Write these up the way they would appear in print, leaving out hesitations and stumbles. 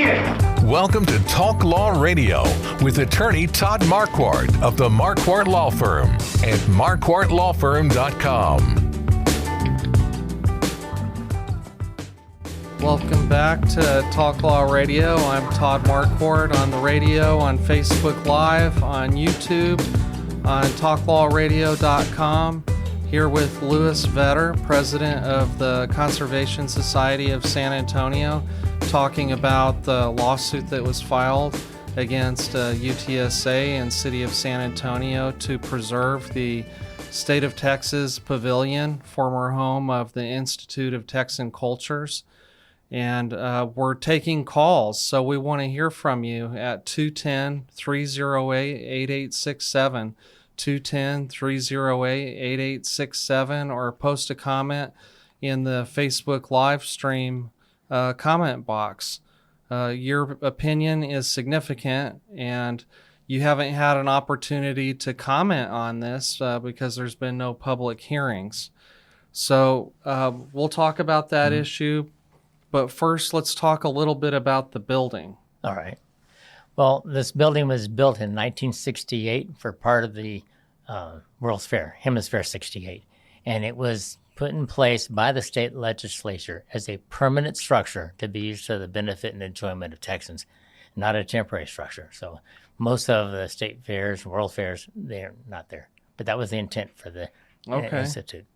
seated. Welcome to Talk Law Radio with attorney Todd Marquardt of the Marquardt Law Firm at marquardtlawfirm.com. Welcome back to Talk Law Radio. I'm Todd Marquardt on the radio, on Facebook Live, on YouTube, on talklawradio.com. Here with Louis Vetter, president of the Conservation Society of San Antonio, talking about the lawsuit that was filed against UTSA and City of San Antonio to preserve the State of Texas Pavilion, former home of the Institute of Texan Cultures. And we're taking calls, so we want to hear from you at 210-308-8867, 210-308-8867, or post a comment in the Facebook live stream comment box. Your opinion is significant, and you haven't had an opportunity to comment on this because there's been no public hearings. So we'll talk about that issue. But first, let's talk a little bit about the building. All right. Well, this building was built in 1968 for part of the World's Fair, Hemisphere 68. And it was put in place by the state legislature as a permanent structure to be used to the benefit and enjoyment of Texans, not a temporary structure. So most of the state fairs, world fairs, they're not there. But that was the intent for the institute.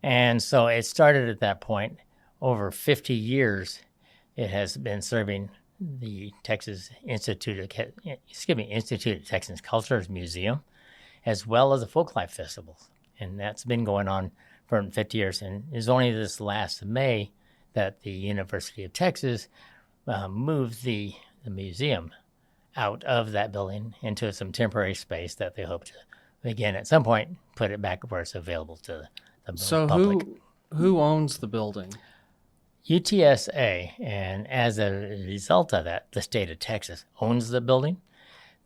And so it started at that point. Over 50 years, it has been serving the Institute of Texan Cultures Museum, as well as the Folklife Festivals. And that's been going on for 50 years. And it's only this last May that the University of Texas moved the museum out of that building into some temporary space that they hope to, again, at some point, put it back where it's available to the public. So who owns the building? UTSA, and as a result of that, the state of Texas owns the building.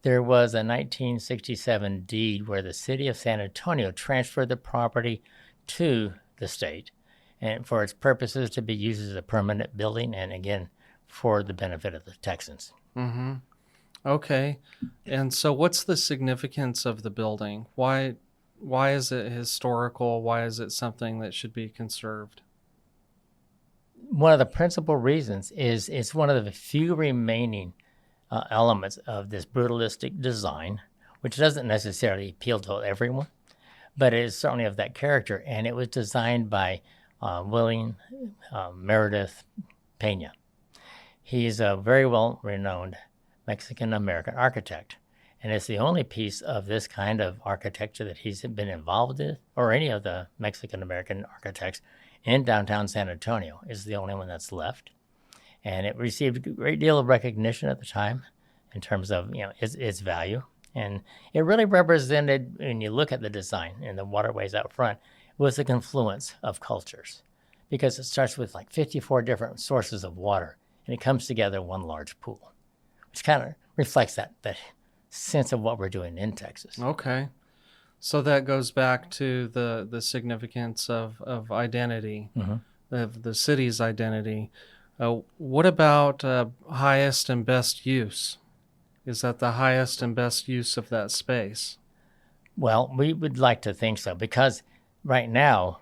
There was a 1967 deed where the city of San Antonio transferred the property to the state, and for its purposes to be used as a permanent building, and again, for the benefit of the Texans. Mm-hmm. Okay. And so what's the significance of the building? Why is it historical? Why is it something that should be conserved? One of the principal reasons is it's one of the few remaining elements of this brutalistic design, which doesn't necessarily appeal to everyone, but it is certainly of that character. And it was designed by William Meredith Pena. He's a very well-renowned Mexican-American architect, and it's the only piece of this kind of architecture that he's been involved in, or any of the Mexican-American architects in downtown San Antonio. Is the only one that's left. And it received a great deal of recognition at the time in terms of its value. And it really represented, when you look at the design and the waterways out front, was the confluence of cultures. Because it starts with like 54 different sources of water, and it comes together in one large pool, which kind of reflects that sense of what we're doing in Texas. Okay. So that goes back to the significance of identity, of the city's identity. What about highest and best use? Is that the highest and best use of that space? Well, we would like to think so, because right now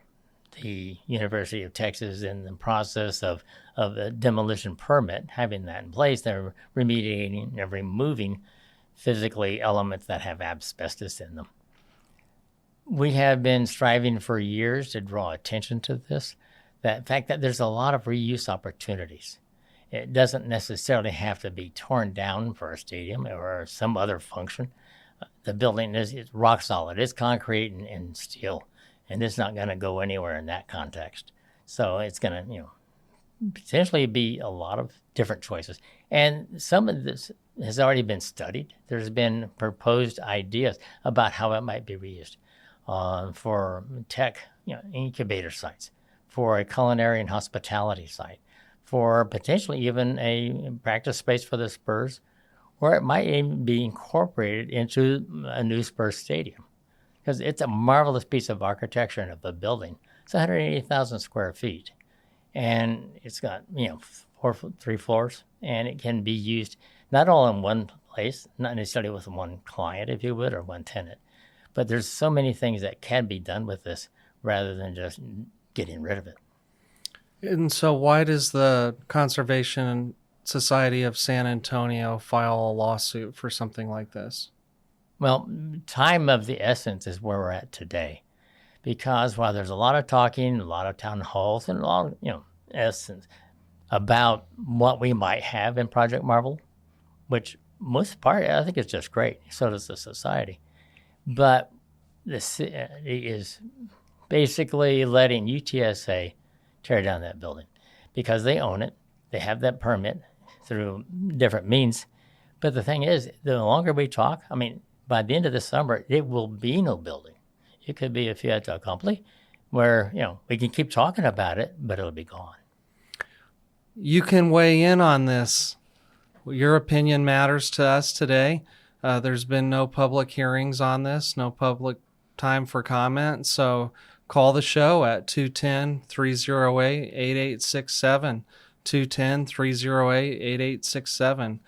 the University of Texas is in the process of a demolition permit, having that in place. They're remediating and removing physically elements that have asbestos in them. We have been striving for years to draw attention to this, that fact that there's a lot of reuse opportunities. It doesn't necessarily have to be torn down for a stadium or some other function. The building is rock solid. It's concrete and steel, and it's not going to go anywhere in that context. So it's going to, potentially be a lot of different choices. And some of this has already been studied. There's been proposed ideas about how it might be reused. For tech, incubator sites, for a culinary and hospitality site, for potentially even a practice space for the Spurs, or it might even be incorporated into a new Spurs stadium, because it's a marvelous piece of architecture and of a building. It's 180,000 square feet, and it's got 3 floors, and it can be used not all in one place, not necessarily with one client, if you would, or one tenant, but there's so many things that can be done with this rather than just getting rid of it. And so why does the Conservation Society of San Antonio file a lawsuit for something like this? Well, time of the essence is where we're at today, because while there's a lot of talking, a lot of town halls, and a lot of, essence about what we might have in Project Marvel, which most part, I think it's just great. So does the society. But the city is basically letting UTSA tear down that building because they own it. They have that permit through different means. But the thing is, the longer we talk, by the end of the summer, it will be no building. It could be a fait accompli where, we can keep talking about it, but it'll be gone. You can weigh in on this. Your opinion matters to us today. There's been no public hearings on this, no public time for comment. So call the show at 210-308-8867, 210-308-8867.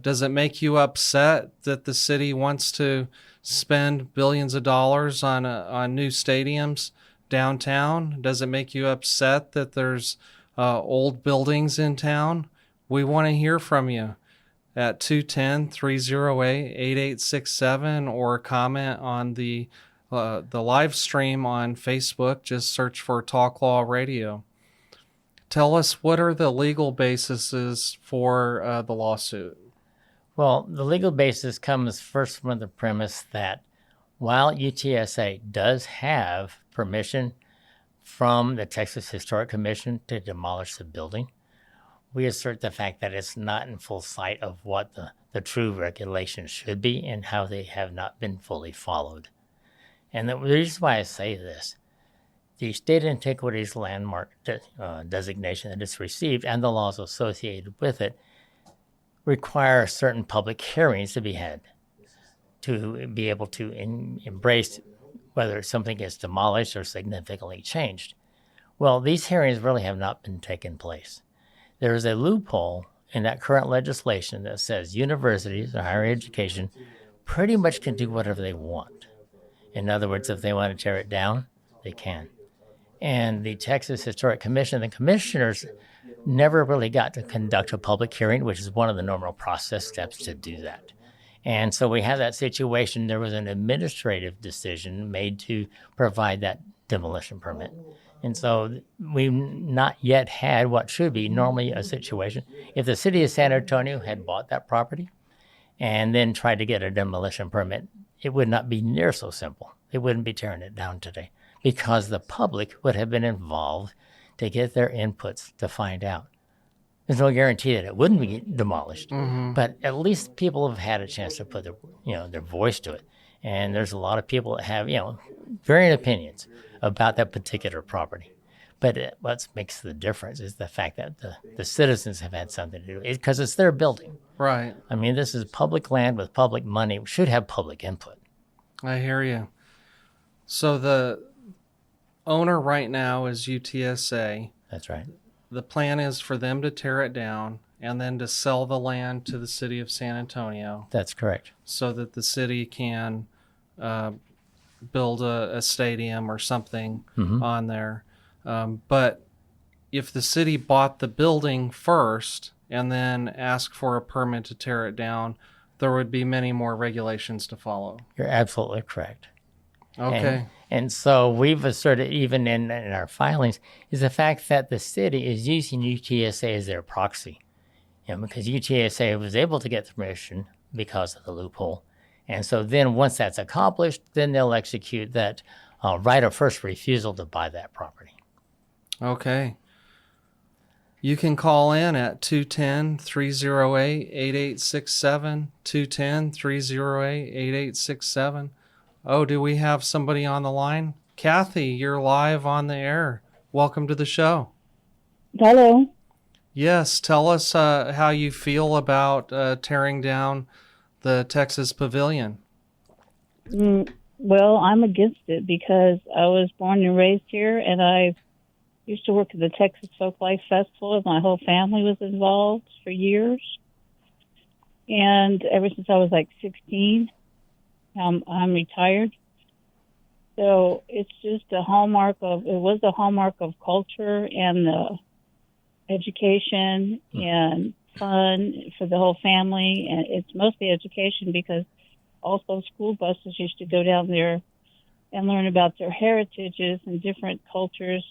Does it make you upset that the city wants to spend billions of dollars on new stadiums downtown? Does it make you upset that there's old buildings in town? We want to hear from you at 210-308-8867 or comment on the live stream on Facebook. Just search for Talk Law Radio. Tell us, what are the legal bases for the lawsuit? Well, the legal basis comes first from the premise that while UTSA does have permission from the Texas Historic Commission to demolish the building, we assert the fact that it's not in full sight of what the true regulations should be and how they have not been fully followed. And the reason why I say this, the state antiquities landmark designation that it's received and the laws associated with it require certain public hearings to be had to be able to embrace whether something gets demolished or significantly changed. Well, these hearings really have not been taking place. There is a loophole in that current legislation that says universities or higher education pretty much can do whatever they want. In other words, if they want to tear it down, they can. And the Texas Historic Commission, the commissioners never really got to conduct a public hearing, which is one of the normal process steps to do that. And so we have that situation. There was an administrative decision made to provide that demolition permit. And so we've not yet had what should be normally a situation. If the city of San Antonio had bought that property and then tried to get a demolition permit, it would not be near so simple. It wouldn't be tearing it down today because the public would have been involved to get their inputs to find out. There's no guarantee that it wouldn't be demolished, but at least people have had a chance to put their voice to it. And there's a lot of people that have, varying opinions about that particular property. But what makes the difference is the fact that the citizens have had something to do because it's their building. Right. This is public land with public money. We should have public input. I hear you. So the owner right now is UTSA. That's right. The plan is for them to tear it down and then to sell the land to the city of San Antonio. That's correct. So that the city can build a stadium or something on there. But if the city bought the building first and then asked for a permit to tear it down, there would be many more regulations to follow. You're absolutely correct. Okay. And so we've asserted, even in our filings, is the fact that the city is using UTSA as their proxy. Because UTSA was able to get the permission because of the loophole. And so then once that's accomplished, then they'll execute that right of first refusal to buy that property. Okay. You can call in at 210-308-8867, 210-308-8867. Oh, do we have somebody on the line? Kathy, you're live on the air. Welcome to the show. Hello. Yes, tell us how you feel about tearing down the Texas Pavilion. Well, I'm against it because I was born and raised here, and I've Used to work at the Texas Folk Life Festival, and my whole family was involved for years. And ever since I was like 16, I'm retired. So it's just it was a hallmark of culture and the education and fun for the whole family. And it's mostly education because also school buses used to go down there and learn about their heritages and different cultures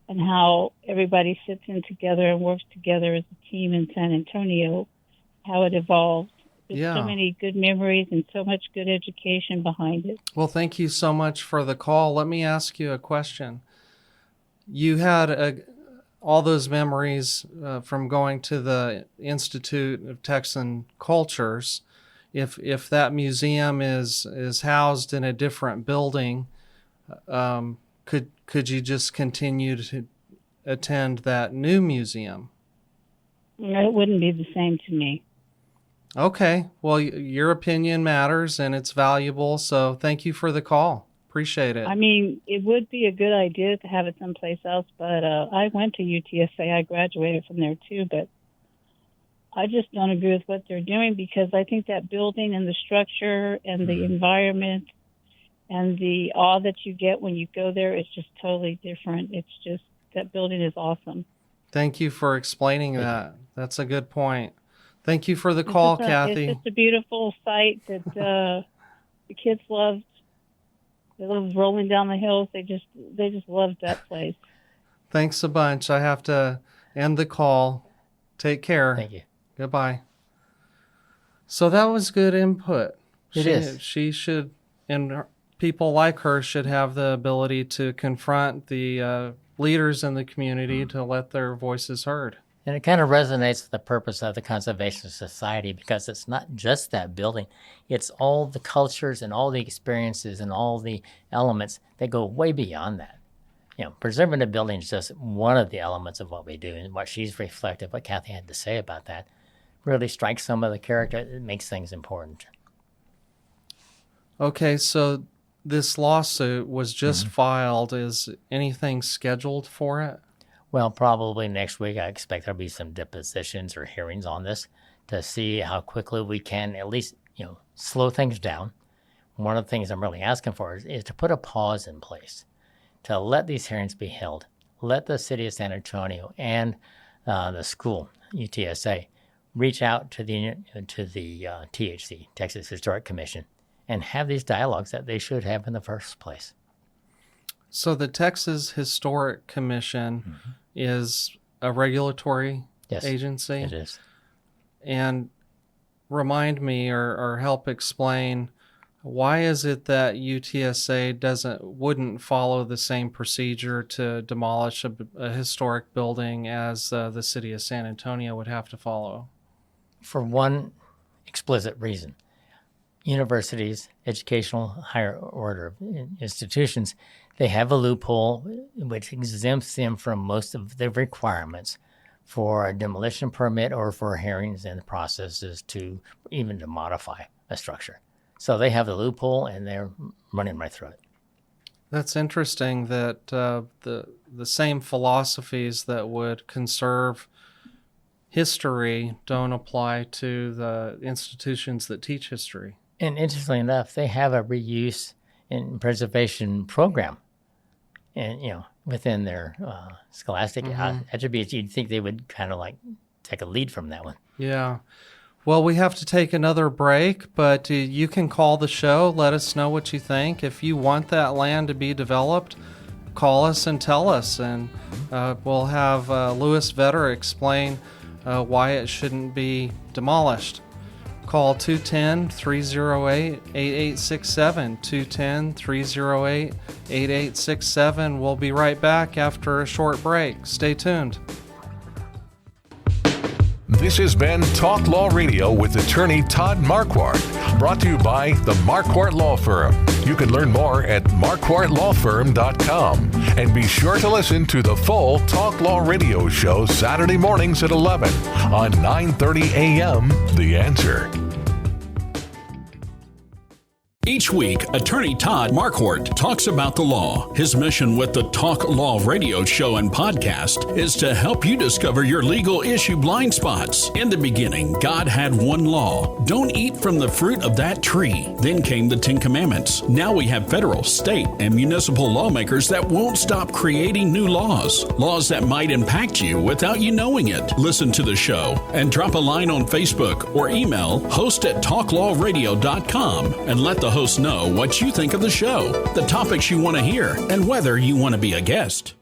and how everybody sits in together and works together as a team in San Antonio, how it evolved. There's so many good memories and so much good education behind it. Well, thank you so much for the call. Let me ask you a question. You had all those memories from going to the Institute of Texan Cultures. If that museum is housed in a different building, could you just continue to attend that new museum? It wouldn't be the same to me. Okay. Well, your opinion matters and it's valuable. So thank you for the call. Appreciate it. I mean, it would be a good idea to have it someplace else, but I went to UTSA. I graduated from there too, but I just don't agree with what they're doing because I think that building and the structure and the environment and the awe that you get when you go there is just totally different. It's just, that building is awesome. Thank you for explaining that. That's a good point. Thank you for the call, Kathy. It's just a beautiful site that the kids loved. They loved rolling down the hills. They just loved that place. Thanks a bunch. I have to end the call. Take care. Thank you. Goodbye. So that was good input. She should, and people like her should have the ability to confront the leaders in the community to let their voices heard. And it kind of resonates with the purpose of the Conservation Society because it's not just that building. It's all the cultures and all the experiences and all the elements that go way beyond that. You know, preserving the building is just one of the elements of what we do. And what she's reflected, what Kathy had to say about that, really strikes some of the character. It makes things important. Okay, so this lawsuit was just filed. Is anything scheduled for it? Well, probably next week. I expect there'll be some depositions or hearings on this to see how quickly we can at least, slow things down. One of the things I'm really asking for is to put a pause in place, to let these hearings be held, let the city of San Antonio and the school, UTSA, reach out to the THC, Texas Historic Commission, and have these dialogues that they should have in the first place. So the Texas Historic Commission is a regulatory agency? It is. And remind me or help explain, why is it that UTSA wouldn't follow the same procedure to demolish a historic building as the city of San Antonio would have to follow? For one explicit reason. Universities, educational higher order institutions, they have a loophole which exempts them from most of the requirements for a demolition permit or for hearings and processes to even to modify a structure. So they have the loophole and they're running right through it. That's interesting that the same philosophies that would conserve history don't apply to the institutions that teach history. And interestingly enough, they have a reuse and preservation program, and within their scholastic attributes, you'd think they would kind of like take a lead from that one. Yeah. Well, we have to take another break, but you can call the show. Let us know what you think. If you want that land to be developed, call us and tell us, and we'll have Louis Vetter explain why it shouldn't be demolished. Call 210-308-8867, 210-308-8867. We'll be right back after a short break. Stay tuned. This has been Talk Law Radio with attorney Todd Marquardt, brought to you by the Marquardt Law Firm. You can learn more at marquardtlawfirm.com. And be sure to listen to the full Talk Law Radio show Saturday mornings at 11 on 9:30 a.m. The Answer. Each week, attorney Todd Marquardt talks about the law. His mission with the Talk Law radio show and podcast is to help you discover your legal issue blind spots. In the beginning, God had one law. Don't eat from the fruit of that tree. Then came the 10 Commandments. Now we have federal, state, and municipal lawmakers that won't stop creating new laws. Laws that might impact you without you knowing it. Listen to the show and drop a line on Facebook or email host@talklawradio.com and let the host know what you think of the show, the topics you want to hear, and whether you want to be a guest.